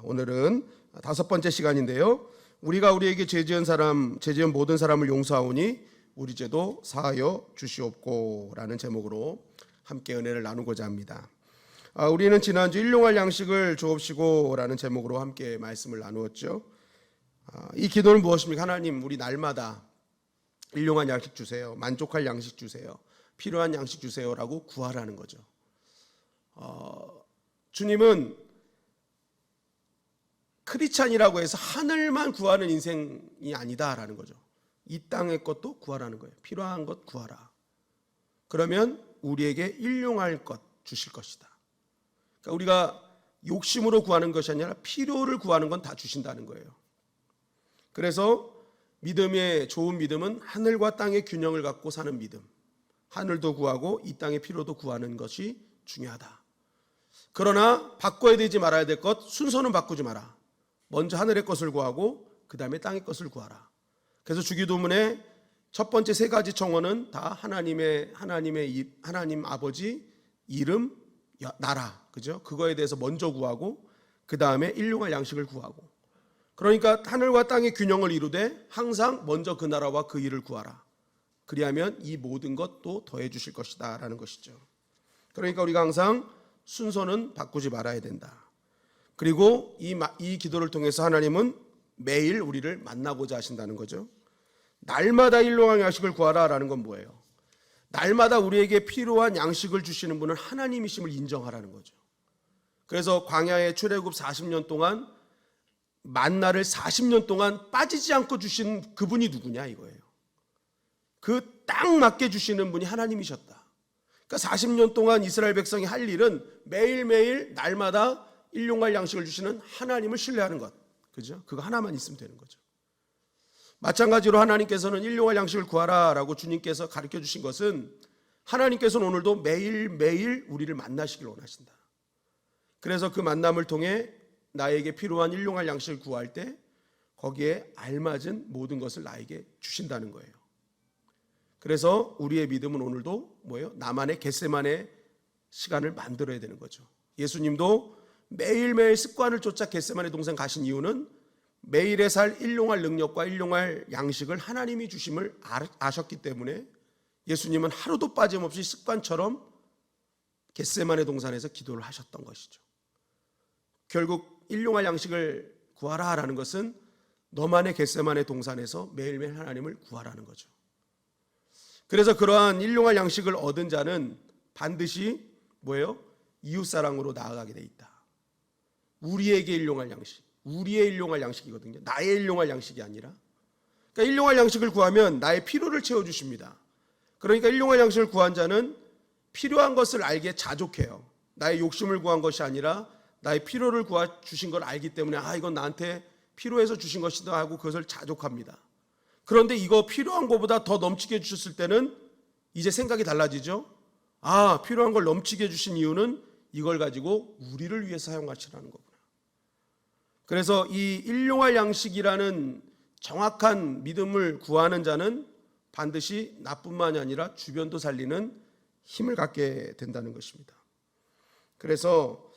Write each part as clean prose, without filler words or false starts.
오늘은 5번째 시간인데요. 우리가 우리에게 죄 지은 모든 사람을 용서하오니 우리 죄도 사하여 주시옵고라는 제목으로 함께 은혜를 나누고자 합니다. 우리는 지난주 일용할 양식을 주옵시고라는 제목으로 함께 말씀을 나누었죠. 이 기도는 무엇입니까? 하나님, 우리 날마다 일용할 양식 주세요, 만족할 양식 주세요, 필요한 양식 주세요라고 구하라는 거죠. 주님은 크리스찬이라고 해서 하늘만 구하는 인생이 아니다라는 거죠. 이 땅의 것도 구하라는 거예요. 필요한 것 구하라. 그러면 우리에게 일용할 것 주실 것이다. 그러니까 우리가 욕심으로 구하는 것이 아니라 필요를 구하는 건 다 주신다는 거예요. 그래서 믿음의 좋은 믿음은 하늘과 땅의 균형을 갖고 사는 믿음. 하늘도 구하고 이 땅의 필요도 구하는 것이 중요하다. 그러나 바꿔야 되지 말아야 될 것, 순서는 바꾸지 마라. 먼저 하늘의 것을 구하고 그 다음에 땅의 것을 구하라. 그래서 주기도문의 첫 번째 3가지 청원은 다 하나님 아버지 이름, 나라, 그죠? 그거에 대해서 먼저 구하고 그 다음에 일용할 양식을 구하고. 그러니까 하늘과 땅의 균형을 이루되 항상 먼저 그 나라와 그 일을 구하라. 그리하면 이 모든 것도 더해 주실 것이다 라는 것이죠. 그러니까 우리가 항상 순서는 바꾸지 말아야 된다. 그리고 이 기도를 통해서 하나님은 매일 우리를 만나고자 하신다는 거죠. 날마다 일용할 양식을 구하라 라는 건 뭐예요? 날마다 우리에게 필요한 양식을 주시는 분은 하나님이심을 인정하라는 거죠. 그래서 광야의 출애굽 40년 동안 만나를 40년 동안 빠지지 않고 주신 그분이 누구냐 이거예요. 그 딱 맞게 주시는 분이 하나님이셨다. 그러니까 40년 동안 이스라엘 백성이 할 일은 매일매일 날마다 일용할 양식을 주시는 하나님을 신뢰하는 것. 그죠? 그거 하나만 있으면 되는 거죠. 마찬가지로 하나님께서는 일용할 양식을 구하라라고 주님께서 가르쳐 주신 것은 하나님께서는 오늘도 매일매일 우리를 만나시길 원하신다. 그래서 그 만남을 통해 나에게 필요한 일용할 양식을 구할 때 거기에 알맞은 모든 것을 나에게 주신다는 거예요. 그래서 우리의 믿음은 오늘도 뭐예요? 나만의 겟세마네 시간을 만들어야 되는 거죠. 예수님도 매일매일 습관을 쫓아 겟세마네 동산 가신 이유는 매일에 살 일용할 능력과 일용할 양식을 하나님이 주심을 아셨기 때문에 예수님은 하루도 빠짐없이 습관처럼 겟세마네 동산에서 기도를 하셨던 것이죠. 결국 일용할 양식을 구하라라는 것은 너만의 겟세마네 동산에서 매일매일 하나님을 구하라는 거죠. 그래서 그러한 일용할 양식을 얻은 자는 반드시 뭐예요? 이웃사랑으로 나아가게 돼 있다. 우리에게 일용할 양식, 우리의 일용할 양식이거든요. 나의 일용할 양식이 아니라. 그러니까 일용할 양식을 구하면 나의 필요를 채워주십니다. 그러니까 일용할 양식을 구한 자는 필요한 것을 알기에 자족해요. 나의 욕심을 구한 것이 아니라 나의 필요를 구하 주신 걸 알기 때문에 이건 나한테 필요해서 주신 것이다 하고 그것을 자족합니다. 그런데 이거 필요한 것보다 더 넘치게 주셨을 때는 이제 생각이 달라지죠. 필요한 걸 넘치게 주신 이유는 이걸 가지고 우리를 위해서 사용하시라는 거구나. 그래서 이 일용할 양식이라는 정확한 믿음을 구하는 자는 반드시 나뿐만이 아니라 주변도 살리는 힘을 갖게 된다는 것입니다. 그래서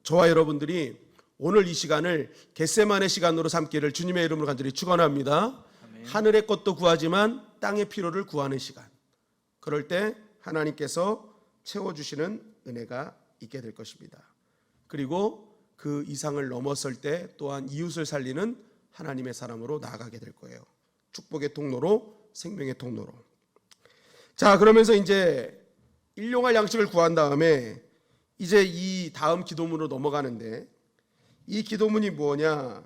저와 여러분들이 오늘 이 시간을 겟세마네 시간으로 삼기를 주님의 이름으로 간절히 축원합니다. 아멘. 하늘의 것도 구하지만 땅의 필요를 구하는 시간. 그럴 때 하나님께서 채워주시는 은혜가 있게 될 것입니다. 그리고 그 이상을 넘었을 때 또한 이웃을 살리는 하나님의 사람으로 나아가게 될 거예요. 축복의 통로로, 생명의 통로로. 자, 그러면서 이제 일용할 양식을 구한 다음에 이제 이 다음 기도문으로 넘어가는데, 이 기도문이 뭐냐?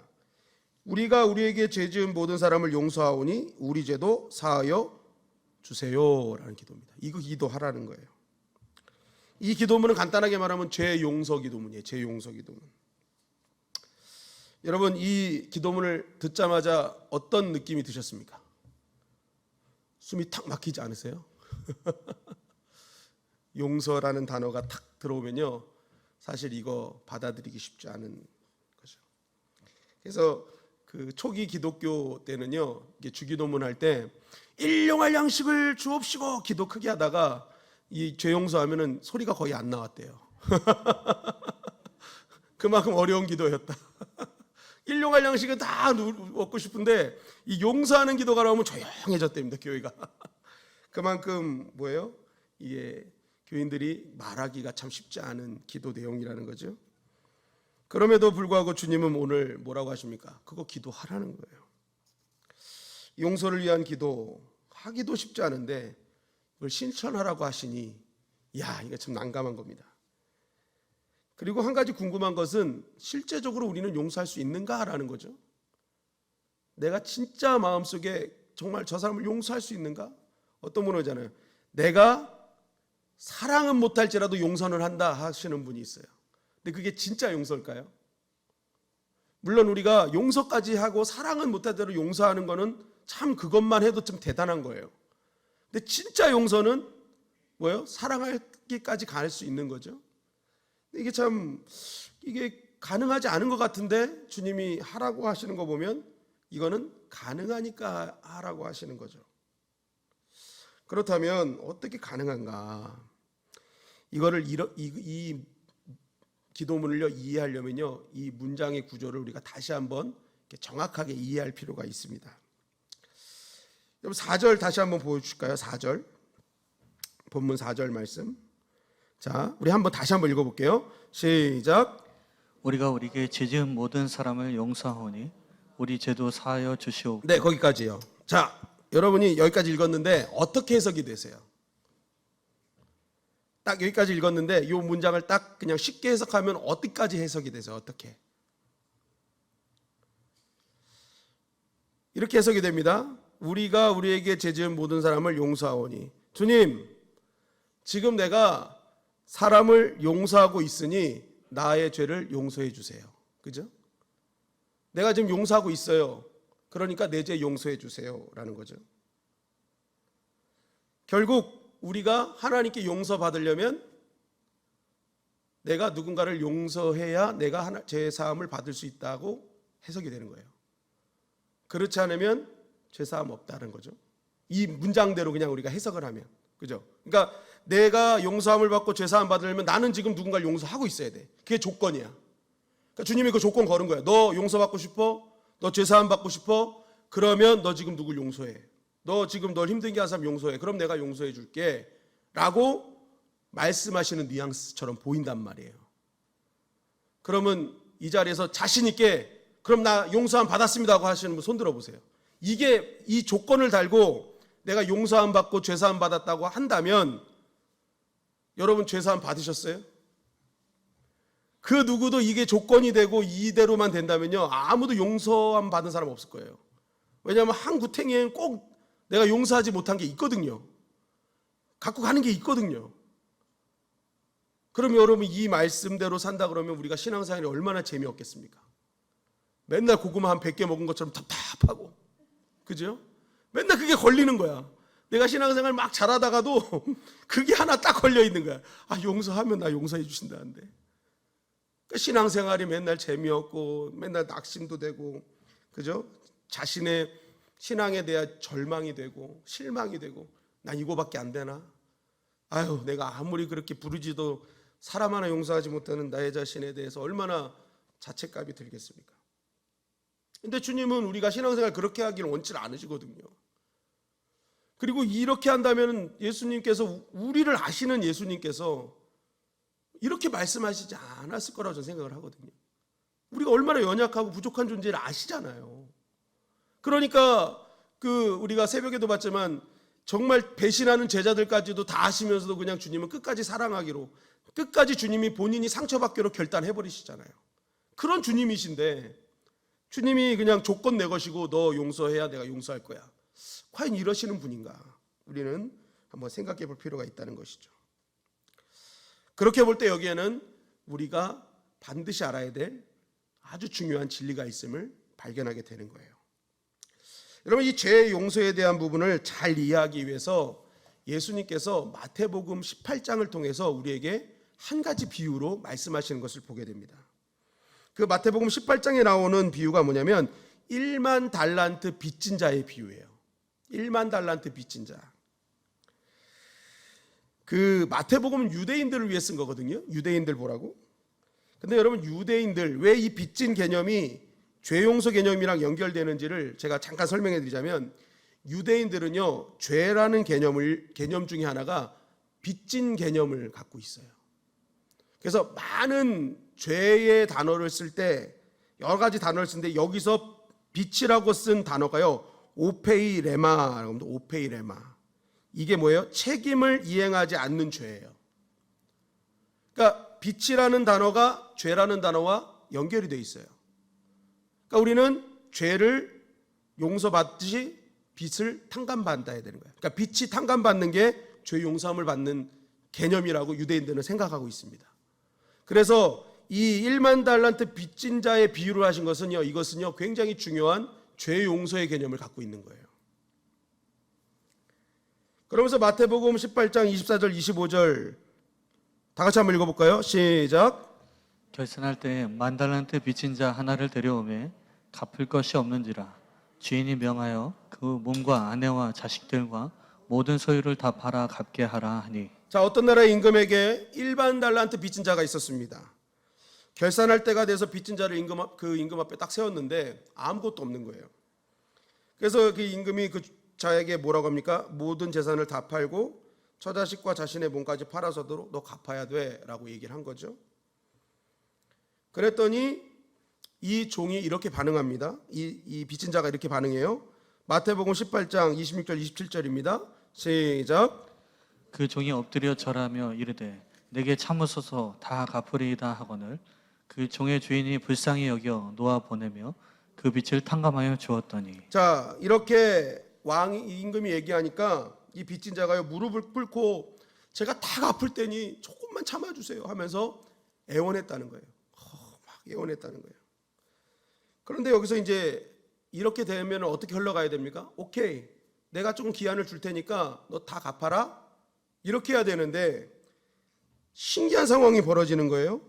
우리가 우리에게 죄 지은 모든 사람을 용서하오니 우리 죄도 사하여 주세요라는 기도입니다. 이거 기도하라는 거예요. 이 기도문은 간단하게 말하면 죄 용서 기도문이에요. 죄 용서 기도문. 여러분, 이 기도문을 듣자마자 어떤 느낌이 드셨습니까? 숨이 탁 막히지 않으세요? 용서라는 단어가 탁 들어오면요, 사실 이거 받아들이기 쉽지 않은 거죠. 그래서 그 초기 기독교 때는요, 이게 주기도문 할 때 일용할 양식을 주옵시고 기도 크게 하다가 이 죄 용서하면은 소리가 거의 안 나왔대요. 그만큼 어려운 기도였다. 일용할 양식은 다 먹고 싶은데 이 용서하는 기도가 나오면 조용해졌답니다, 교회가. 그만큼 뭐예요? 이게 교인들이 말하기가 참 쉽지 않은 기도 내용이라는 거죠. 그럼에도 불구하고 주님은 오늘 뭐라고 하십니까? 그거 기도하라는 거예요. 용서를 위한 기도 하기도 쉽지 않은데 그걸 실천하라고 하시니 야, 이거 참 난감한 겁니다. 그리고 한 가지 궁금한 것은 실제적으로 우리는 용서할 수 있는가라는 거죠. 내가 진짜 마음속에 정말 저 사람을 용서할 수 있는가? 어떤 분은 하잖아요. 내가 사랑은 못할지라도 용서는 한다 하시는 분이 있어요. 근데 그게 진짜 용서일까요? 물론 우리가 용서까지 하고 사랑은 못하더라도 용서하는 거는 참 그것만 해도 좀 대단한 거예요. 근데 진짜 용서는 뭐예요? 사랑하기까지 갈 수 있는 거죠. 이게 참 이게 가능하지 않은 것 같은데 주님이 하라고 하시는 거 보면 이거는 가능하니까 하라고 하시는 거죠. 그렇다면 어떻게 가능한가? 이거를 이 기도문을요 이해하려면요 이 문장의 구조를 우리가 다시 한번 정확하게 이해할 필요가 있습니다. 여러분 4절 다시 한번 보여주실까요? 4절 본문 4절 말씀. 자, 우리 한번 다시 한번 읽어볼게요. 시작. 우리가 우리에게 죄지은 모든 사람을 용서하오니 우리 죄도 사하여 주시옵고. 네, 거기까지요. 자, 여러분이 여기까지 읽었는데 어떻게 해석이 되세요? 딱 여기까지 읽었는데 이 문장을 딱 그냥 쉽게 해석하면 어디까지 해석이 되세요? 어떻게? 이렇게 해석이 됩니다. 우리가 우리에게 죄지은 모든 사람을 용서하오니. 주님, 지금 내가 사람을 용서하고 있으니 나의 죄를 용서해 주세요. 그죠? 내가 지금 용서하고 있어요. 그러니까 내 죄 용서해 주세요 라는 거죠. 결국 우리가 하나님께 용서받으려면 내가 누군가를 용서해야 내가 죄사함을 받을 수 있다고 해석이 되는 거예요. 그렇지 않으면 죄사함 없다는 거죠. 이 문장대로 그냥 우리가 해석을 하면. 그죠? 그러니까 내가 용서함을 받고 죄사함 받으려면 나는 지금 누군가를 용서하고 있어야 돼. 그게 조건이야. 그러니까 주님이 그 조건 걸은 거야. 너 용서받고 싶어? 너 죄사함 받고 싶어? 그러면 너 지금 누굴 용서해. 너 지금 널 힘들게 한 사람 용서해. 그럼 내가 용서해 줄게 라고 말씀하시는 뉘앙스처럼 보인단 말이에요. 그러면 이 자리에서 자신 있게 그럼 나 용서함 받았습니다 하고 하시는 분 손 들어보세요. 이게 이 조건을 달고 내가 용서함 받고 죄사함 받았다고 한다면 여러분 죄사함 받으셨어요? 그 누구도 이게 조건이 되고 이대로만 된다면요 아무도 용서함 받은 사람 없을 거예요. 왜냐하면 한 구탱이에는 꼭 내가 용서하지 못한 게 있거든요. 갖고 가는 게 있거든요. 그럼 여러분 이 말씀대로 산다 그러면 우리가 신앙생활이 얼마나 재미없겠습니까? 맨날 고구마 한 100개 먹은 것처럼 답답하고 그죠? 맨날 그게 걸리는 거야. 내가 신앙생활 막 잘하다가도 그게 하나 딱 걸려 있는 거야. 아, 용서하면 나 용서해 주신다는데. 그러니까 신앙생활이 맨날 재미없고 맨날 낙심도 되고 그죠? 자신의 신앙에 대한 절망이 되고 실망이 되고 난 이거밖에 안 되나? 아유, 내가 아무리 그렇게 부르지도 사람 하나 용서하지 못하는 나의 자신에 대해서 얼마나 자책감이 들겠습니까? 근데 주님은 우리가 신앙생활 그렇게 하기를 원치 않으시거든요. 그리고 이렇게 한다면 예수님께서 우리를 아시는 예수님께서 이렇게 말씀하시지 않았을 거라고 저는 생각을 하거든요. 우리가 얼마나 연약하고 부족한 존재를 아시잖아요. 그러니까 우리가 새벽에도 봤지만 정말 배신하는 제자들까지도 다 아시면서도 그냥 주님은 끝까지 사랑하기로 끝까지 주님이 본인이 상처받기로 결단해버리시잖아요. 그런 주님이신데 주님이 그냥 조건 내것이고 너 용서해야 내가 용서할 거야. 과연 이러시는 분인가? 우리는 한번 생각해 볼 필요가 있다는 것이죠. 그렇게 볼 때 여기에는 우리가 반드시 알아야 될 아주 중요한 진리가 있음을 발견하게 되는 거예요. 여러분 이 죄 용서에 대한 부분을 잘 이해하기 위해서 예수님께서 마태복음 18장을 통해서 우리에게 한 가지 비유로 말씀하시는 것을 보게 됩니다. 그 마태복음 18장에 나오는 비유가 뭐냐면 1만 달란트 빚진 자의 비유예요. 1만 달란트 빚진 자. 그 마태복음은 유대인들을 위해 쓴 거거든요. 유대인들 보라고. 근데 여러분, 유대인들 왜 이 빚진 개념이 죄 용서 개념이랑 연결되는지를 제가 잠깐 설명해 드리자면, 유대인들은요, 죄라는 개념 중에 하나가 빚진 개념을 갖고 있어요. 그래서 많은 죄의 단어를 쓸 때, 여러 가지 단어를 쓰는데, 여기서 빚이라고 쓴 단어가요, 오페이레마라고 합니다. 오페이레마. 이게 뭐예요? 책임을 이행하지 않는 죄예요. 그러니까 빚이라는 단어가 죄라는 단어와 연결이 돼 있어요. 그러니까 우리는 죄를 용서받듯이 빚을 탕감받아야 되는 거예요. 그러니까 빚이 탕감받는 게 죄 용서함을 받는 개념이라고 유대인들은 생각하고 있습니다. 그래서 이 1만 달란트 빚진 자의 비유를 하신 것은요, 이것은요 굉장히 중요한 죄 용서의 개념을 갖고 있는 거예요. 그러면서 마태복음 18장 24절 25절 다 같이 한번 읽어볼까요? 시작. 결산할 때 10,000달란트 빚진 자 하나를 데려오매 갚을 것이 없는지라 주인이 명하여 그 몸과 아내와 자식들과 모든 소유를 다 팔아 갚게 하라 하니. 자, 어떤 나라의 임금에게 1만 달란트 빚진 자가 있었습니다. 결산할 때가 돼서 빚진 자를 그 임금 앞에 딱 세웠는데 아무것도 없는 거예요. 그래서 그 임금이 그 자에게 뭐라고 합니까? 모든 재산을 다 팔고 처자식과 자신의 몸까지 팔아서도 너 갚아야 돼 라고 얘기를 한 거죠. 그랬더니 이 종이 이렇게 반응합니다. 이 빚진 자가 이렇게 반응해요. 마태복음 18장 26절 27절입니다. 시작. 그 종이 엎드려 절하며 이르되 내게 참으소서 다 갚으리이다 하거늘 그 종의 주인이 불쌍히 여겨 놓아 보내며 그 빚을 탕감하여 주었더니. 자, 이렇게 임금이 얘기하니까 이 빚진 자가요 무릎을 꿇고 제가 다 갚을 테니 조금만 참아주세요 하면서 애원했다는 거예요. 막 애원했다는 거예요. 그런데 여기서 이제 이렇게 되면 어떻게 흘러가야 됩니까? 오케이, 내가 조금 기한을 줄 테니까 너 다 갚아라, 이렇게 해야 되는데 신기한 상황이 벌어지는 거예요.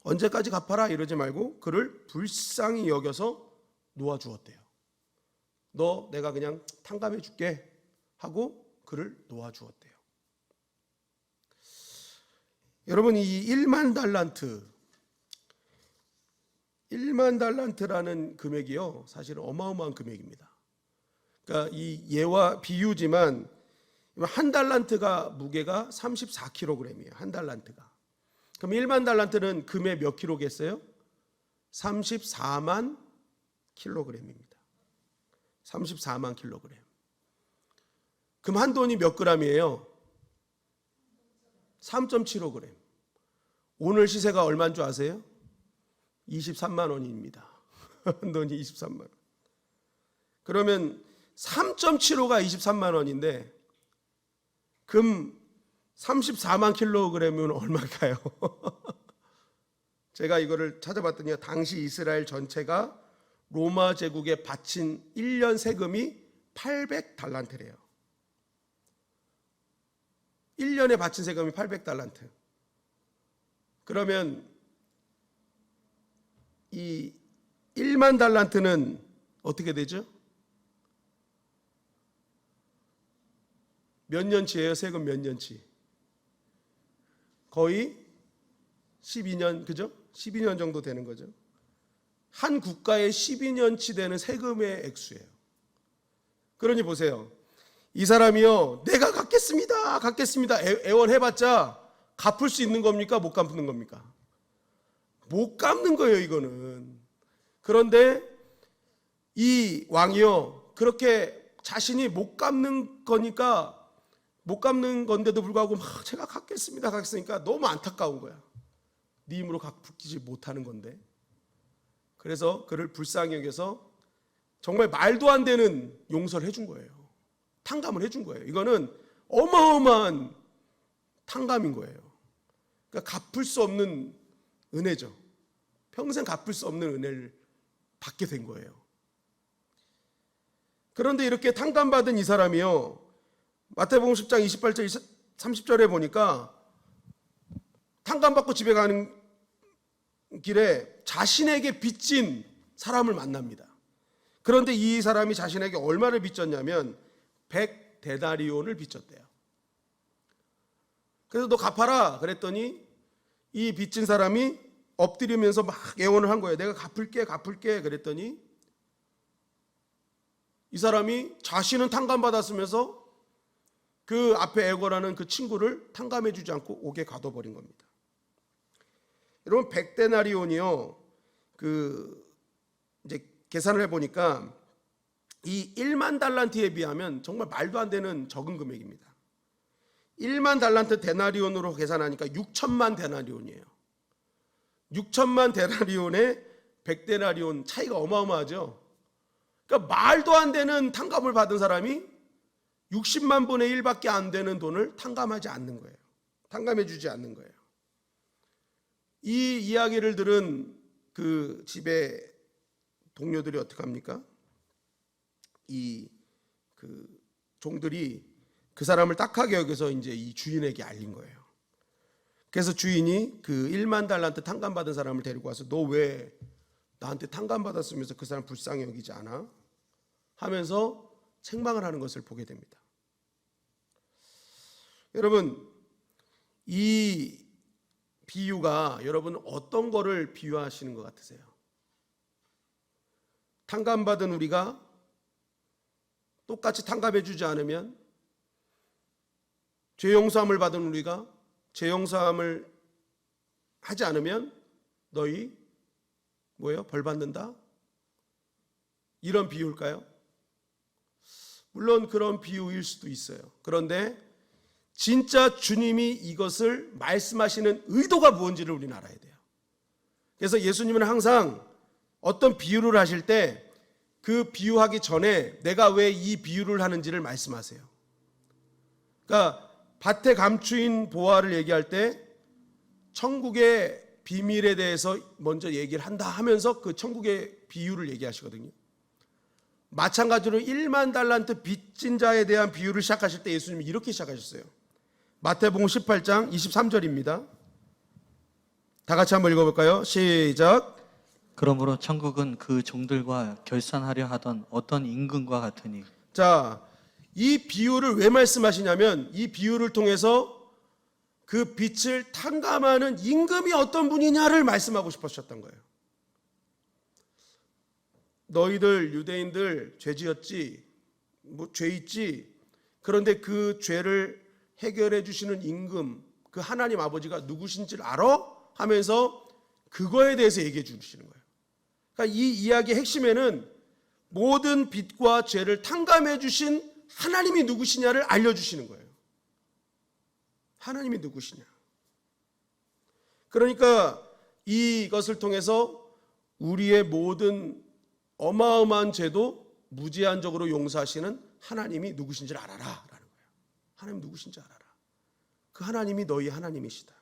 언제까지 갚아라 이러지 말고 그를 불쌍히 여겨서 놓아주었대요. 너 내가 그냥 탕감해 줄게 하고 그를 놓아주었대요. 여러분, 이 1만 달란트라는 금액이요 사실은 어마어마한 금액입니다. 그러니까 이 예와 비유지만 한 달란트가 무게가 34kg이에요. 한 달란트가. 그럼 1만 달란트는 금의 몇 킬로겠어요? 34만 킬로그램입니다. 34만 킬로그램. 그럼 한 돈이 몇 그램이에요? 3.75g. 오늘 시세가 얼마인 줄 아세요? 23만 원입니다. 한 돈이 23만 원. 그러면 3.75가 23만 원인데 금 34만 킬로그램은 얼마일까요? 제가 이거를 찾아봤더니 당시 이스라엘 전체가 로마 제국에 바친 1년 세금이 800달란트래요. 1년에 바친 세금이 800달란트. 그러면 이 1만 달란트는 어떻게 되죠? 몇 년치예요? 세금 몇 년치? 거의 12년, 그죠? 12년 정도 되는 거죠. 한 국가에 12년치 되는 세금의 액수예요. 그러니 보세요. 이 사람이요, 내가 갚겠습니다 애원해봤자 갚을 수 있는 겁니까? 못 갚는 겁니까? 못 갚는 거예요, 이거는. 그런데 이 왕이요, 그렇게 자신이 못 갚는 거니까, 못 갚는 건데도 불구하고 막 제가 갚겠습니다 하니까 너무 안타까운 거야. 네 힘으로 갚지 못하는 건데. 그래서 그를 불쌍히 여겨서 정말 말도 안 되는 용서를 해준 거예요. 탕감을 해준 거예요. 이거는 어마어마한 탕감인 거예요. 그러니까 갚을 수 없는 은혜죠. 평생 갚을 수 없는 은혜를 받게 된 거예요. 그런데 이렇게 탕감받은 이 사람이요, 마태복음 10장 28절 30절에 보니까 탕감받고 집에 가는 길에 자신에게 빚진 사람을 만납니다. 그런데 이 사람이 자신에게 얼마를 빚졌냐면 100데나리온을 빚졌대요. 그래서 너 갚아라 그랬더니 이 빚진 사람이 엎드리면서 막 애원을 한 거예요. 내가 갚을게 그랬더니 이 사람이 자신은 탕감받았으면서 그 앞에 애걸하는 그 친구를 탕감해 주지 않고 옥에 가둬버린 겁니다. 여러분 100데나리온이요. 이제 계산을 해보니까 이 1만 달란트에 비하면 정말 말도 안 되는 적은 금액입니다. 1만 달란트 데나리온으로 계산하니까 6천만 데나리온이에요. 6천만 데나리온에 100데나리온 차이가 어마어마하죠. 그러니까 말도 안 되는 탕감을 받은 사람이 60만 분의 1밖에 안 되는 돈을 탕감하지 않는 거예요. 탕감해 주지 않는 거예요. 이 이야기를 들은 그 집의 동료들이 어떻게 합니까? 그 종들이 그 사람을 딱하게 여겨서 이제 이 주인에게 알린 거예요. 그래서 주인이 그 1만 달란트 탕감받은 사람을 데리고 와서 너 왜 나한테 탕감받았으면서 그 사람 불쌍히 여기지 않아? 하면서 책망을 하는 것을 보게 됩니다. 여러분, 이 비유가 여러분 어떤 거를 비유하시는 것 같으세요? 탕감받은 우리가 똑같이 탕감해 주지 않으면, 죄 용서함을 받은 우리가 죄 용서함을 하지 않으면 너희 뭐예요? 벌 받는다? 이런 비유일까요? 물론 그런 비유일 수도 있어요. 그런데 진짜 주님이 이것을 말씀하시는 의도가 무엇인지를 우리는 알아야 돼요. 그래서 예수님은 항상 어떤 비유를 하실 때 그 비유하기 전에 내가 왜 이 비유를 하는지를 말씀하세요. 그러니까 밭에 감추인 보화를 얘기할 때 천국의 비밀에 대해서 먼저 얘기를 한다 하면서 그 천국의 비유를 얘기하시거든요. 마찬가지로 1만 달란트 빚진 자에 대한 비유를 시작하실 때 예수님이 이렇게 시작하셨어요. 마태복음 18장 23절입니다. 다 같이 한번 읽어볼까요? 시작. 그러므로 천국은 그 종들과 결산하려 하던 어떤 임금과 같으니. 자, 이 비유를 왜 말씀하시냐면 이 비유를 통해서 그 빚을 탕감하는 임금이 어떤 분이냐를 말씀하고 싶으셨던 거예요. 너희들 유대인들 죄 지었지, 뭐 죄 있지. 그런데 그 죄를 해결해 주시는 임금, 그 하나님 아버지가 누구신지를 알아? 하면서 그거에 대해서 얘기해 주시는 거예요. 그러니까 이 이야기의 핵심에는 모든 빚과 죄를 탕감해 주신 하나님이 누구시냐를 알려주시는 거예요. 하나님이 누구시냐. 그러니까 이것을 통해서 우리의 모든 어마어마한 죄도 무제한적으로 용서하시는 하나님이 누구신지를 알아라 라는 거예요. 하나님 누구신지 알아라. 그 하나님이 너희 하나님이시다.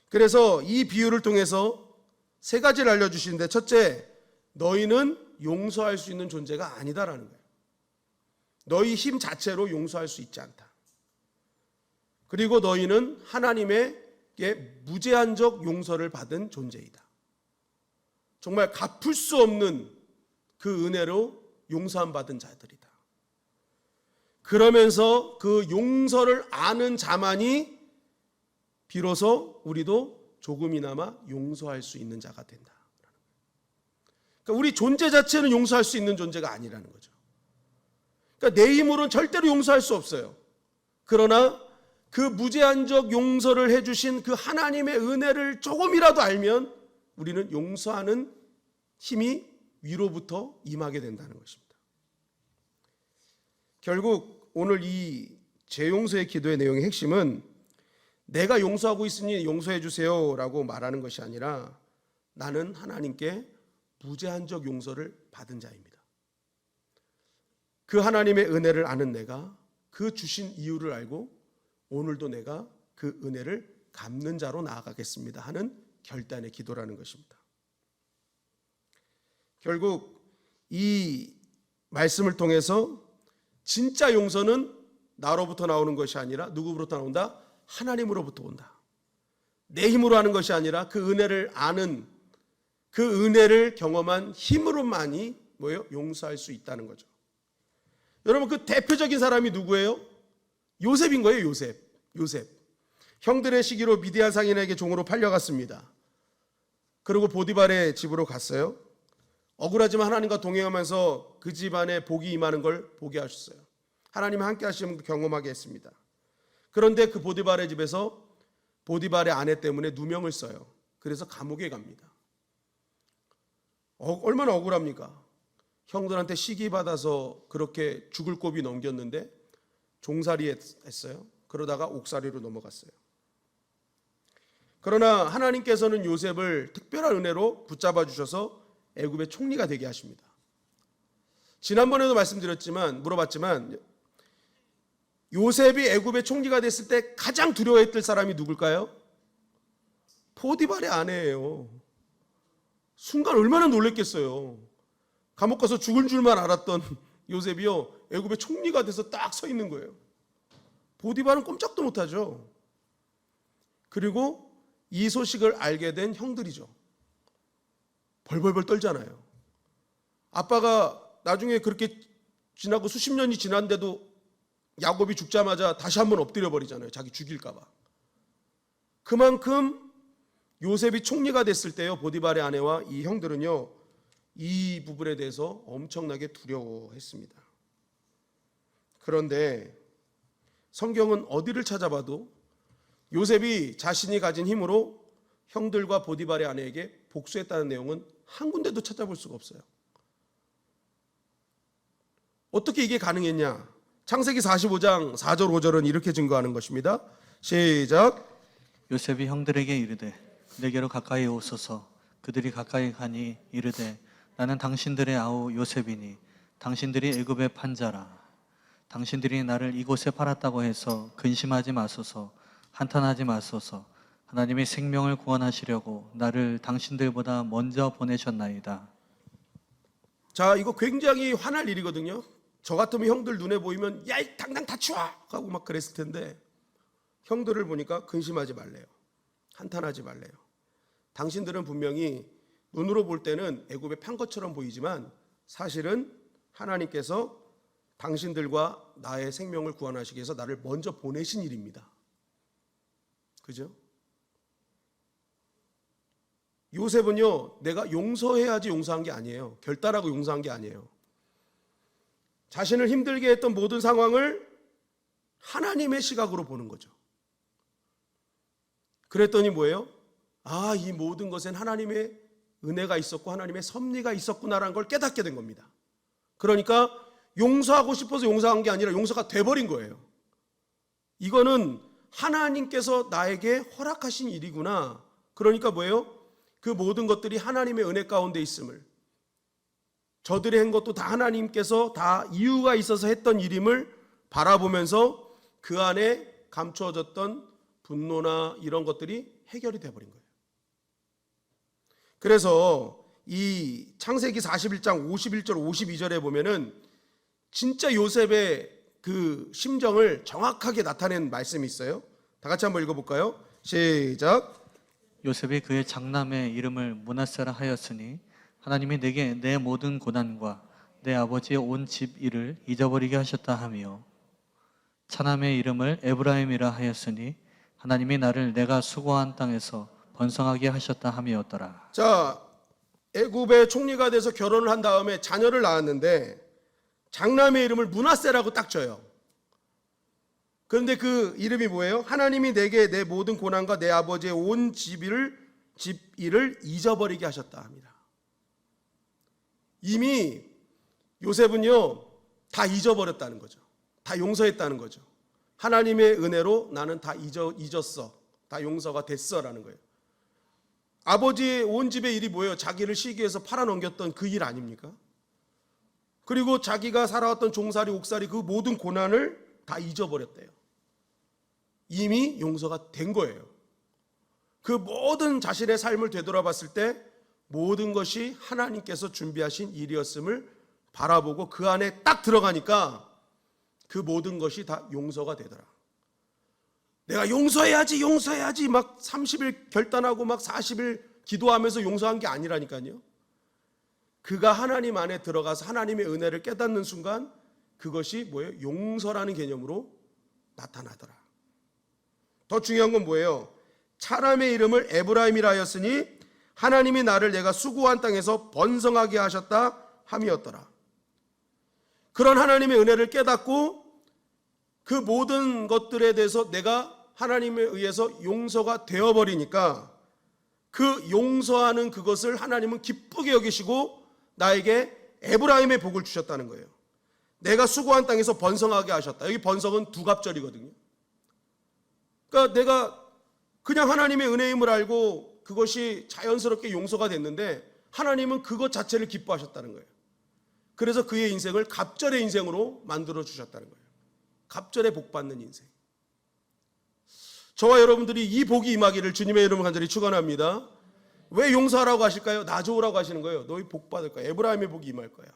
그래서 이 비유를 통해서 세 가지를 알려주시는데, 첫째, 너희는 용서할 수 있는 존재가 아니다라는 거예요. 너희 힘 자체로 용서할 수 있지 않다. 그리고 너희는 하나님에게 무제한적 용서를 받은 존재이다. 정말 갚을 수 없는 그 은혜로 용서함 받은 자들이다. 그러면서 그 용서를 아는 자만이 비로소 우리도 조금이나마 용서할 수 있는 자가 된다. 그러니까 우리 존재 자체는 용서할 수 있는 존재가 아니라는 거죠. 그러니까 내 힘으로는 절대로 용서할 수 없어요. 그러나 그 무제한적 용서를 해주신 그 하나님의 은혜를 조금이라도 알면 우리는 용서하는 힘이 위로부터 임하게 된다는 것입니다. 결국 오늘 이 재용서의 기도의 내용의 핵심은 내가 용서하고 있으니 용서해 주세요 라고 말하는 것이 아니라 나는 하나님께 무제한적 용서를 받은 자입니다. 그 하나님의 은혜를 아는 내가 그 주신 이유를 알고 오늘도 내가 그 은혜를 갚는 자로 나아가겠습니다 하는 결단의 기도라는 것입니다. 결국 이 말씀을 통해서 진짜 용서는 나로부터 나오는 것이 아니라 누구로부터 나온다? 하나님으로부터 온다. 내 힘으로 하는 것이 아니라 그 은혜를 아는, 그 은혜를 경험한 힘으로만이 뭐예요? 용서할 수 있다는 거죠. 여러분, 그 대표적인 사람이 누구예요? 요셉인 거예요. 요셉. 형들의 시기로 미디안 상인에게 종으로 팔려갔습니다. 그리고 보디발의 집으로 갔어요. 억울하지만 하나님과 동행하면서 그 집안에 복이 임하는 걸 보게 하셨어요. 하나님이 함께 하시면 경험하게 했습니다. 그런데 그 보디발의 집에서 보디발의 아내 때문에 누명을 써요. 그래서 감옥에 갑니다. 얼마나 억울합니까? 형들한테 시기받아서 그렇게 죽을 고비 넘겼는데 종살이 했어요. 그러다가 옥살이로 넘어갔어요. 그러나 하나님께서는 요셉을 특별한 은혜로 붙잡아 주셔서 애굽의 총리가 되게 하십니다. 지난번에도 물어봤지만 요셉이 애굽의 총리가 됐을 때 가장 두려워했던 사람이 누굴까요? 포디발의 아내예요. 순간 얼마나 놀랬겠어요. 감옥 가서 죽을 줄만 알았던 요셉이요, 애굽의 총리가 돼서 딱 서 있는 거예요. 보디발은 꼼짝도 못하죠. 그리고 이 소식을 알게 된 형들이죠. 벌벌벌 떨잖아요. 아빠가 나중에 그렇게 지나고 수십 년이 지난데도 야곱이 죽자마자 다시 한번 엎드려 버리잖아요. 자기 죽일까 봐. 그만큼 요셉이 총리가 됐을 때요, 보디발의 아내와 이 형들은요, 이 부분에 대해서 엄청나게 두려워했습니다. 그런데 성경은 어디를 찾아봐도 요셉이 자신이 가진 힘으로 형들과 보디발의 아내에게 복수했다는 내용은 한 군데도 찾아볼 수가 없어요. 어떻게 이게 가능했냐? 창세기 45장 4절 5절은 이렇게 증거하는 것입니다. 시작. 요셉이 형들에게 이르되 내게로 가까이 오소서. 그들이 가까이 가니 이르되 나는 당신들의 아우 요셉이니 당신들이 애굽의 판자라. 당신들이 나를 이곳에 팔았다고 해서 근심하지 마소서. 한탄하지 마소서. 하나님이 생명을 구원하시려고 나를 당신들보다 먼저 보내셨나이다. 자, 이거 굉장히 화날 일이거든요. 저 같으면 형들 눈에 보이면 야, 당장 다 치워! 하고 막 그랬을 텐데 형들을 보니까 근심하지 말래요. 한탄하지 말래요. 당신들은 분명히 눈으로 볼 때는 애굽에 판 것처럼 보이지만 사실은 하나님께서 당신들과 나의 생명을 구원하시기 위해서 나를 먼저 보내신 일입니다. 그죠? 요셉은요, 내가 용서해야지 용서한 게 아니에요. 결단하고 용서한 게 아니에요. 자신을 힘들게 했던 모든 상황을 하나님의 시각으로 보는 거죠. 그랬더니 뭐예요? 아, 이 모든 것엔 하나님의 은혜가 있었고 하나님의 섭리가 있었구나라는 걸 깨닫게 된 겁니다. 그러니까 용서하고 싶어서 용서한 게 아니라 용서가 돼버린 거예요. 이거는 하나님께서 나에게 허락하신 일이구나. 그러니까 뭐예요? 그 모든 것들이 하나님의 은혜 가운데 있음을, 저들이 한 것도 다 하나님께서 다 이유가 있어서 했던 일임을 바라보면서 그 안에 감추어졌던 분노나 이런 것들이 해결이 돼버린 거예요. 그래서 이 창세기 41장 51절 52절에 보면은 진짜 요셉의 그 심정을 정확하게 나타낸 말씀이 있어요. 다 같이 한번 읽어볼까요? 시작. 요셉이 그의 장남의 이름을 므낫세라 하였으니 하나님이 내게 내 모든 고난과 내 아버지의 온 집 일을 잊어버리게 하셨다 하며, 차남의 이름을 에브라임이라 하였으니 하나님이 나를 내가 수고한 땅에서 번성하게 하셨다 함이었더라. 자, 애굽의 총리가 돼서 결혼을 한 다음에 자녀를 낳았는데 장남의 이름을 므낫세라고 딱 줘요. 그런데 그 이름이 뭐예요? 하나님이 내게 내 모든 고난과 내 아버지의 온 집 일을 잊어버리게 하셨다 합니다. 이미 요셉은요, 다 잊어버렸다는 거죠. 다 용서했다는 거죠. 하나님의 은혜로 나는 다 잊었어. 다 용서가 됐어라는 거예요. 아버지의 온 집의 일이 뭐예요? 자기를 시기해서 팔아넘겼던 그 일 아닙니까? 그리고 자기가 살아왔던 종살이, 옥살이 그 모든 고난을 다 잊어버렸대요. 이미 용서가 된 거예요. 그 모든 자신의 삶을 되돌아봤을 때 모든 것이 하나님께서 준비하신 일이었음을 바라보고 그 안에 딱 들어가니까 그 모든 것이 다 용서가 되더라. 내가 용서해야지 막 30일 결단하고 막 40일 기도하면서 용서한 게 아니라니까요. 그가 하나님 안에 들어가서 하나님의 은혜를 깨닫는 순간 그것이 뭐예요? 용서라는 개념으로 나타나더라. 더 중요한 건 뭐예요? 차람의 이름을 에브라임이라 하였으니 하나님이 나를 내가 수고한 땅에서 번성하게 하셨다 함이었더라. 그런 하나님의 은혜를 깨닫고 그 모든 것들에 대해서 내가 하나님에 의해서 용서가 되어버리니까 그 용서하는 그것을 하나님은 기쁘게 여기시고 나에게 에브라임의 복을 주셨다는 거예요. 내가 수고한 땅에서 번성하게 하셨다. 여기 번성은 두갑절이거든요. 그러니까 내가 그냥 하나님의 은혜임을 알고 그것이 자연스럽게 용서가 됐는데 하나님은 그것 자체를 기뻐하셨다는 거예요. 그래서 그의 인생을 갑절의 인생으로 만들어 주셨다는 거예요. 갑절에 복 받는 인생. 저와 여러분들이 이 복이 임하기를 주님의 이름을 간절히 축원합니다. 왜 용서하라고 하실까요? 나 좋으라고 하시는 거예요. 너희 복 받을 거야. 에브라임의 복이 임할 거야.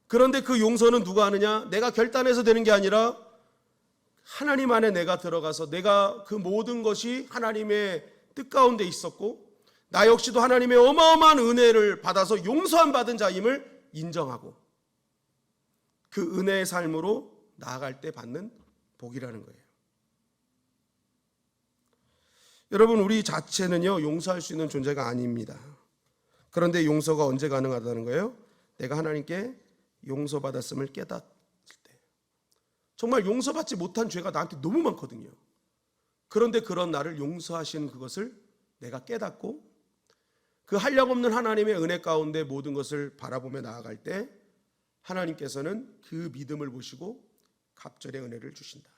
그런데 그 용서는 누가 하느냐? 내가 결단해서 되는 게 아니라 하나님 안에 내가 들어가서 내가 그 모든 것이 하나님의 뜻 가운데 있었고 나 역시도 하나님의 어마어마한 은혜를 받아서 용서함 받은 자임을 인정하고 그 은혜의 삶으로 나아갈 때 받는 복이라는 거예요. 여러분, 우리 자체는요 용서할 수 있는 존재가 아닙니다. 그런데 용서가 언제 가능하다는 거예요? 내가 하나님께 용서받았음을 깨닫을 때. 정말 용서받지 못한 죄가 나한테 너무 많거든요. 그런데 그런 나를 용서하시는 그것을 내가 깨닫고 그 한량없는 하나님의 은혜 가운데 모든 것을 바라보며 나아갈 때 하나님께서는 그 믿음을 보시고 갑절의 은혜를 주신다.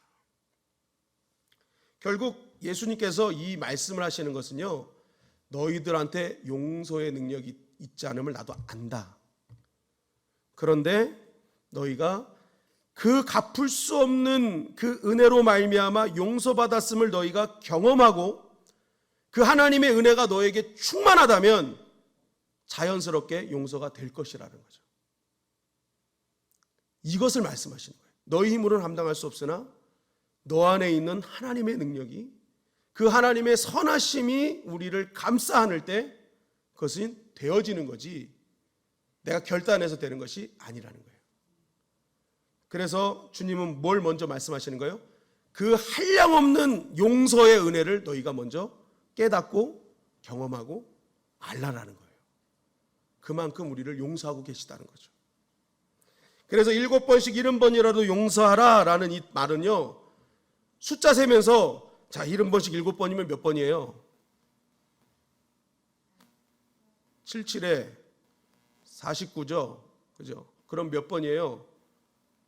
결국 예수님께서 이 말씀을 하시는 것은요, 너희들한테 용서의 능력이 있지 않음을 나도 안다. 그런데 너희가 그 갚을 수 없는 그 은혜로 말미암아 용서받았음을 너희가 경험하고 그 하나님의 은혜가 너에게 충만하다면 자연스럽게 용서가 될 것이라는 거죠. 이것을 말씀하시는 거예요. 너희 힘으로는 감당할 수 없으나 너 안에 있는 하나님의 능력이 그 하나님의 선하심이 우리를 감싸 안을 때 그것은 되어지는 거지 내가 결단해서 되는 것이 아니라는 거예요. 그래서 주님은 뭘 먼저 말씀하시는 거예요? 그 한량없는 용서의 은혜를 너희가 먼저 깨닫고 경험하고 알라라는 거예요. 그만큼 우리를 용서하고 계시다는 거죠. 그래서 7번씩 70번이라도 용서하라 라는 이 말은요, 숫자 세면서 자 70번씩 7번이면 몇 번이에요? 77에 49죠. 그죠? 그럼 몇 번이에요?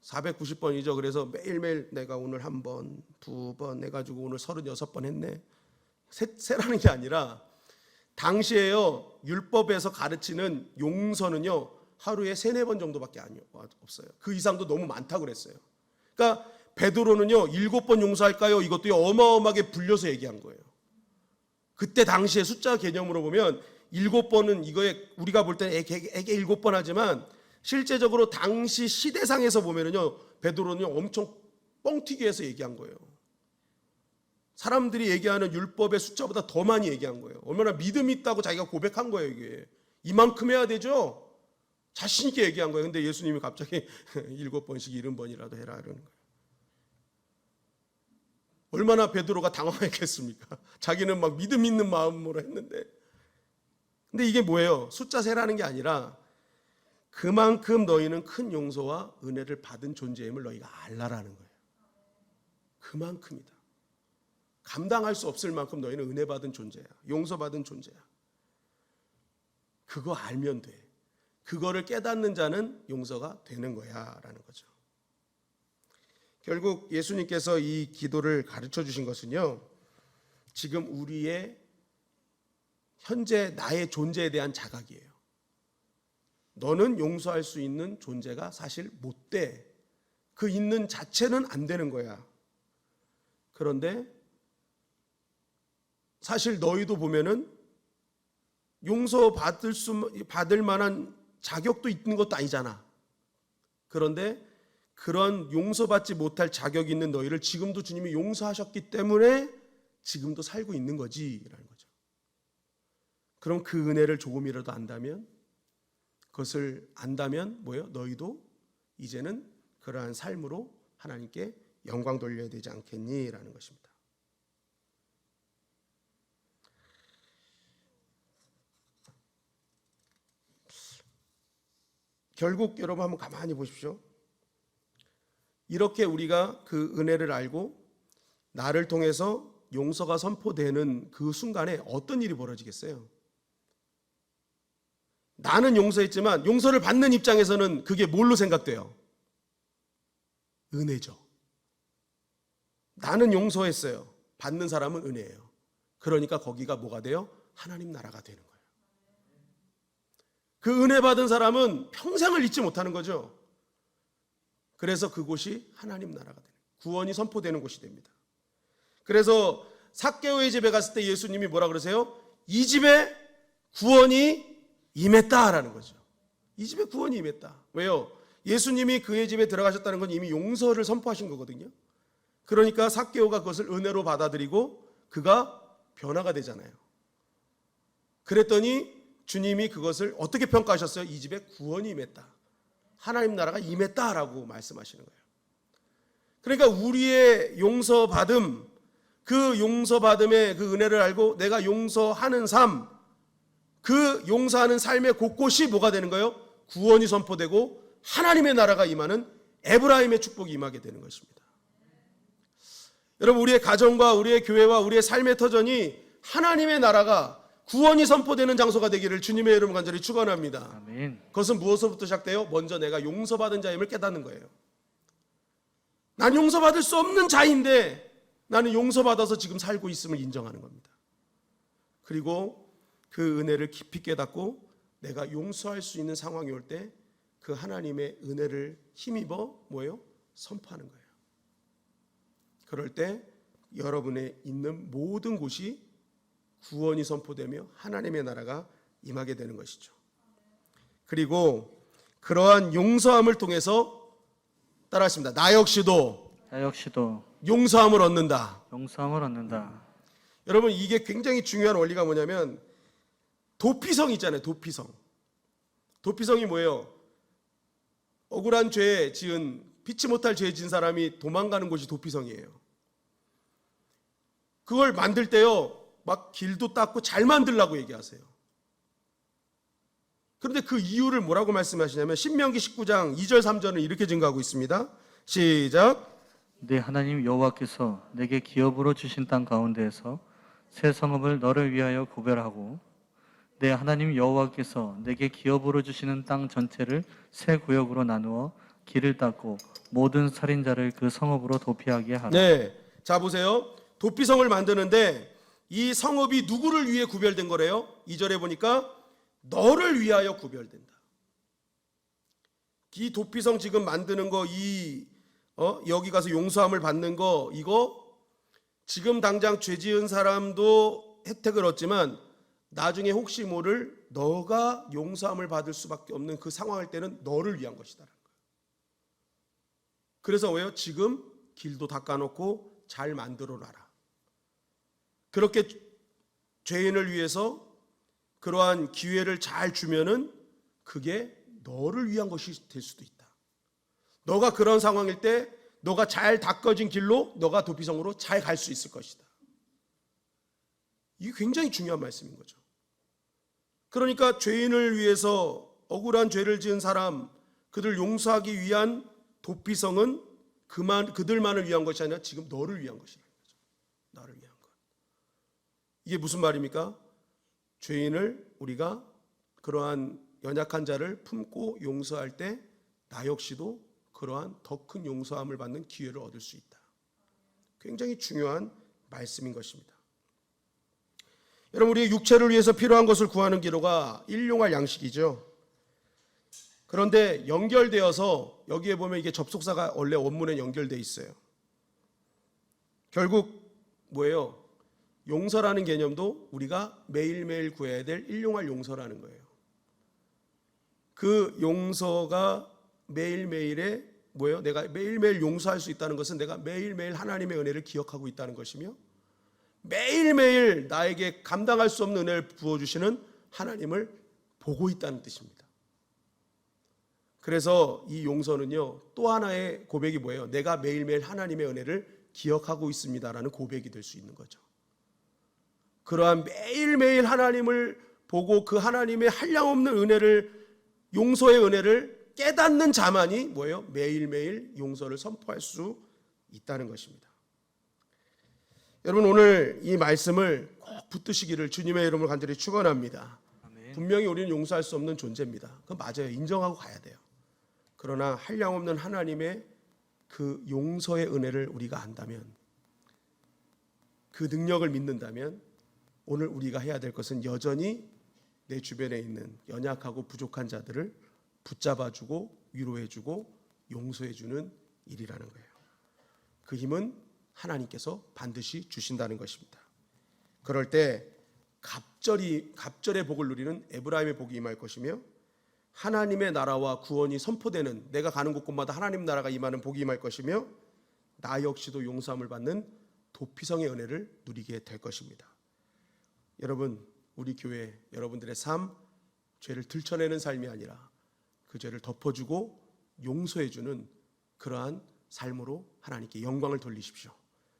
490번이죠. 그래서 매일매일 내가 오늘 한 번, 두 번 해가지고 오늘 36번 했네. 세라는 게 아니라 당시에요, 율법에서 가르치는 용서는요, 하루에 3-4번 정도밖에 없어요. 그 이상도 너무 많다고 그랬어요. 그러니까 베드로는요 7번 용서할까요? 이것도 어마어마하게 불려서 얘기한 거예요. 그때 당시에 숫자 개념으로 보면 7번은 이거에 우리가 볼 때는 애게 7번 하지만 실제적으로 당시 시대상에서 보면은요 베드로는요 엄청 뻥튀기 해서 얘기한 거예요. 사람들이 얘기하는 율법의 숫자보다 더 많이 얘기한 거예요. 얼마나 믿음이 있다고 자기가 고백한 거예요. 이게 이만큼 해야 되죠. 자신 있게 얘기한 거예요. 근데 예수님이 갑자기 7번씩 70번이라도 해라 이러는 거예요. 얼마나 베드로가 당황했겠습니까? 자기는 막 믿음 있는 마음으로 했는데. 근데 이게 뭐예요? 숫자 세라는 게 아니라 그만큼 너희는 큰 용서와 은혜를 받은 존재임을 너희가 알라라는 거예요. 그만큼이다. 감당할 수 없을 만큼 너희는 은혜 받은 존재야. 용서받은 존재야. 그거 알면 돼. 그거를 깨닫는 자는 용서가 되는 거야 라는 거죠. 결국 예수님께서 이 기도를 가르쳐 주신 것은요, 지금 우리의 현재 나의 존재에 대한 자각이에요. 너는 용서할 수 있는 존재가 사실 못 돼. 그 있는 자체는 안 되는 거야. 그런데 사실 너희도 보면은 받을 만한 자격도 있는 것도 아니잖아. 그런데 그런 용서받지 못할 자격이 있는 너희를 지금도 주님이 용서하셨기 때문에 지금도 살고 있는 거지라는 거죠. 그럼 그 은혜를 조금이라도 안다면, 그것을 안다면 뭐예요? 너희도 이제는 그러한 삶으로 하나님께 영광 돌려야 되지 않겠니라는 것입니다. 결국 여러분 한번 가만히 보십시오. 이렇게 우리가 그 은혜를 알고 나를 통해서 용서가 선포되는 그 순간에 어떤 일이 벌어지겠어요? 나는 용서했지만 용서를 받는 입장에서는 그게 뭘로 생각돼요? 은혜죠. 나는 용서했어요. 받는 사람은 은혜예요. 그러니까 거기가 뭐가 돼요? 하나님 나라가 되는 거예요. 그 은혜 받은 사람은 평생을 잊지 못하는 거죠. 그래서 그곳이 하나님 나라가 되는, 구원이 선포되는 곳이 됩니다. 그래서 삭개오의 집에 갔을 때 예수님이 뭐라 그러세요? 이 집에 구원이 임했다라는 거죠. 이 집에 구원이 임했다. 왜요? 예수님이 그의 집에 들어가셨다는 건 이미 용서를 선포하신 거거든요. 그러니까 삭개오가 그것을 은혜로 받아들이고 그가 변화가 되잖아요. 그랬더니 주님이 그것을 어떻게 평가하셨어요? 이 집에 구원이 임했다. 하나님 나라가 임했다라고 말씀하시는 거예요. 그러니까 우리의 용서받음, 그 용서받음의 그 은혜를 알고 내가 용서하는 삶, 그 용서하는 삶의 곳곳이 뭐가 되는 거예요? 구원이 선포되고 하나님의 나라가 임하는 에브라임의 축복이 임하게 되는 것입니다. 여러분, 우리의 가정과 우리의 교회와 우리의 삶의 터전이 하나님의 나라가 구원이 선포되는 장소가 되기를 주님의 이름으로 간절히 축원합니다. 아멘. 그것은 무엇으로부터 시작돼요? 먼저 내가 용서받은 자임을 깨닫는 거예요. 난 용서받을 수 없는 자인데 나는 용서받아서 지금 살고 있음을 인정하는 겁니다. 그리고 그 은혜를 깊이 깨닫고 내가 용서할 수 있는 상황이 올 때 그 하나님의 은혜를 힘입어 뭐예요? 선포하는 거예요. 그럴 때 여러분의 있는 모든 곳이 구원이 선포되며 하나님의 나라가 임하게 되는 것이죠. 그리고 그러한 용서함을 통해서 따라하십니다. 나 역시도 용서함을 얻는다. 용서함을 얻는다. 여러분, 이게 굉장히 중요한 원리가 뭐냐면 도피성 있잖아요. 도피성이 뭐예요? 억울한 죄 지은, 피치 못할 죄 지은 사람이 도망가는 곳이 도피성이에요. 그걸 만들 때요, 막 길도 닦고 잘 만들라고 얘기하세요. 그런데 그 이유를 뭐라고 말씀하시냐면 신명기 19장 2절 3절은 이렇게 증거하고 있습니다. 시작. 내 하나님 여호와께서 내게 기업으로 주신 땅 가운데에서 새 성읍을 너를 위하여 구별하고 내 하나님 여호와께서 내게 기업으로 주시는 땅 전체를 새 구역으로 나누어 길을 닦고 모든 살인자를 그 성읍으로 도피하게 하라. 네, 자 보세요. 도피성을 만드는데 이 성읍이 누구를 위해 구별된 거래요? 2절에 보니까 너를 위하여 구별된다. 이 도피성 지금 만드는 거, 여기 가서 용서함을 받는 거, 이거 지금 당장 죄 지은 사람도 혜택을 얻지만 나중에 혹시 모를 너가 용서함을 받을 수밖에 없는 그 상황일 때는 너를 위한 것이다. 그래서 왜요? 지금 길도 닦아놓고 잘 만들어 놔라. 그렇게 죄인을 위해서 그러한 기회를 잘 주면은 그게 너를 위한 것이 될 수도 있다. 너가 그런 상황일 때 너가 잘 닦아진 길로 너가 도피성으로 잘 갈 수 있을 것이다. 이게 굉장히 중요한 말씀인 거죠. 그러니까 죄인을 위해서 억울한 죄를 지은 사람, 그들 용서하기 위한 도피성은 그들만을 위한 것이 아니라 지금 너를 위한 것이라는 거죠. 나를 위한 것. 이게 무슨 말입니까? 죄인을 우리가 그러한 연약한 자를 품고 용서할 때 나 역시도 그러한 더 큰 용서함을 받는 기회를 얻을 수 있다. 굉장히 중요한 말씀인 것입니다. 여러분, 우리의 육체를 위해서 필요한 것을 구하는 기도가 일용할 양식이죠. 그런데 연결되어서 여기에 보면 이게 접속사가 원래 원문에 연결되어 있어요. 결국 뭐예요? 용서라는 개념도 우리가 매일매일 구해야 될 일용할 용서라는 거예요. 그 용서가 매일매일에 뭐예요? 내가 매일매일 용서할 수 있다는 것은 내가 매일매일 하나님의 은혜를 기억하고 있다는 것이며 매일매일 나에게 감당할 수 없는 은혜를 부어주시는 하나님을 보고 있다는 뜻입니다. 그래서 이 용서는요, 또 하나의 고백이 뭐예요? 내가 매일매일 하나님의 은혜를 기억하고 있습니다라는 고백이 될 수 있는 거죠. 그러한 매일매일 하나님을 보고 그 하나님의 한량없는 은혜를, 용서의 은혜를 깨닫는 자만이 뭐예요? 매일매일 용서를 선포할 수 있다는 것입니다. 여러분, 오늘 이 말씀을 꼭 붙드시기를 주님의 이름으로 간절히 축원합니다. 아멘. 분명히 우리는 용서할 수 없는 존재입니다. 그건 맞아요. 인정하고 가야 돼요. 그러나 한량없는 하나님의 그 용서의 은혜를 우리가 안다면, 그 능력을 믿는다면, 오늘 우리가 해야 될 것은 여전히 내 주변에 있는 연약하고 부족한 자들을 붙잡아주고 위로해주고 용서해주는 일이라는 거예요. 그 힘은 하나님께서 반드시 주신다는 것입니다. 그럴 때 갑절의 복을 누리는 에브라임의 복이 임할 것이며, 하나님의 나라와 구원이 선포되는, 내가 가는 곳곳마다 하나님 나라가 임하는 복이 임할 것이며, 나 역시도 용서함을 받는 도피성의 은혜를 누리게 될 것입니다. 여러분, 우리 교회 여러분들의 삶, 죄를 들춰내는 삶이 아니라 그 죄를 덮어주고 용서해주는 그러한 삶으로 하나님께 영광을 돌리십시오.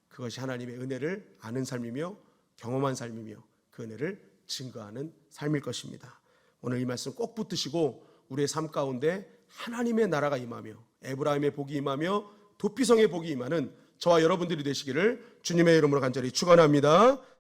그것이 하나님의 은혜를 아는 삶이며 경험한 삶이며 그 은혜를 증거하는 삶일 것입니다. 오늘 이 말씀 꼭 붙드시고 우리의 삶 가운데 하나님의 나라가 임하며 에브라임의 복이 임하며 도피성의 복이 임하는 저와 여러분들이 되시기를 주님의 이름으로 간절히 축원합니다.